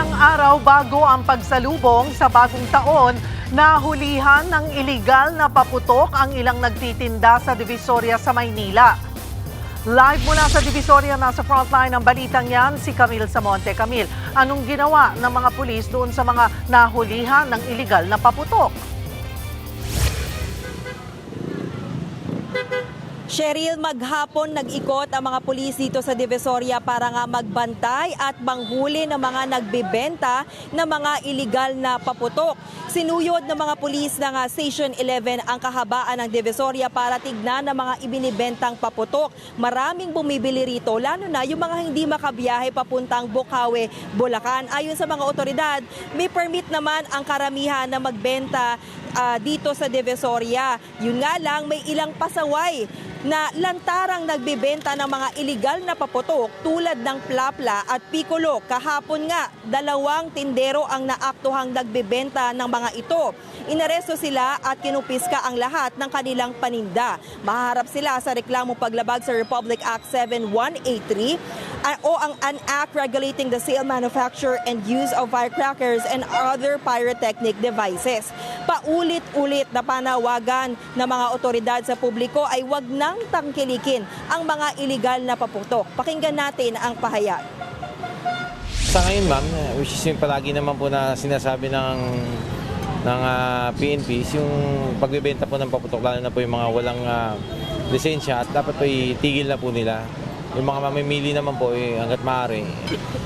Ilang araw bago ang pagsalubong sa bagong taon, nahulihan ng iligal na paputok ang ilang nagtitinda sa Divisoria sa Maynila. Live mula sa Divisoria, nasa frontline ng balitang yan, si Camille Samonte. Camille, anong ginawa ng mga pulis doon sa mga nahulihan ng iligal na paputok? Cheryl, maghapon nag-ikot ang mga pulis dito sa Divisoria para nga magbantay at manghuli ng mga nagbebenta ng mga iligal na paputok. Sinuyod ng mga pulis ng Station 11 ang kahabaan ng Divisoria para tignan ng mga ibinibentang paputok. Maraming bumibili rito, lalo na yung mga hindi makabiyahe papuntang Bocaue, Bulacan. Ayon sa mga otoridad, may permit naman ang karamihan na magbenta dito sa Divisoria. Yun nga lang, may ilang pasaway na lantarang nagbebenta ng mga iligal na paputok tulad ng plapla at piccolo. Kahapon nga, 2 tindero ang naaktuhang nagbebenta ng mga ito. Inaresto sila at kinupiska ang lahat ng kanilang paninda. Maharap sila sa reklamong paglabag sa Republic Act 7183 o ang an act regulating the sale, manufacture, and use of firecrackers and other pyrotechnic devices. Paulit-ulit na panawagan ng mga otoridad sa publiko ay wag nang tangkilikin ang mga iligal na paputok. Pakinggan natin ang pahayag. Sa ngayon, ma'am, which is yung palagi naman po na sinasabi ng PNP, yung pagbebenta po ng paputok, lalo na po yung mga walang lisensya, at dapat po itigil na po nila. Yung mga mamimili naman po, hanggat maaari,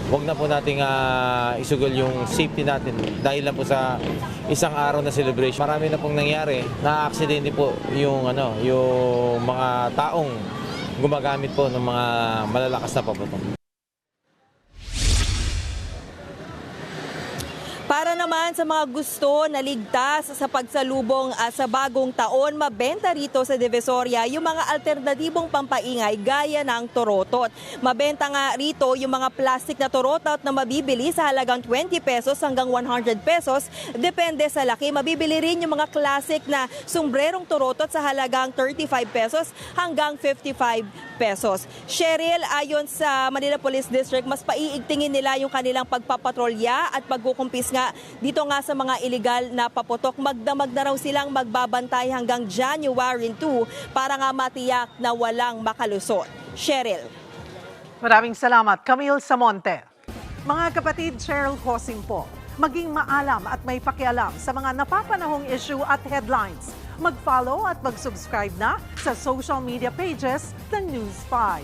huwag na po nating isugol yung safety natin dahil lang po sa isang araw na celebration. Marami na pong nangyari, na-aksidente po yung mga taong gumagamit po ng mga malalakas na paputok. Para naman sa mga gusto na ligtas sa pagsalubong sa bagong taon, mabenta rito sa Divisoria yung mga alternatibong pampaingay gaya ng torotot. Mabenta nga rito yung mga plastic na torotot na mabibili sa halagang 20 pesos hanggang 100 pesos. Depende sa laki. Mabibili rin yung mga classic na sombrerong torotot sa halagang 35 pesos hanggang 55 pesos. Cheryl, ayon sa Manila Police District, mas paiigtingin nila yung kanilang pagpapatrolya at pagkukumpis nga dito nga sa mga iligal na paputok. Magdamag na raw silang magbabantay hanggang January 2 para nga matiyak na walang makalusot. Cheryl. Maraming salamat, Camille Samonte. Mga kapatid, Cheryl Hosing po. Maging maalam at may pakialam sa mga napapanahong issue at headlines. Mag-follow at mag-subscribe na sa social media pages ng News 5.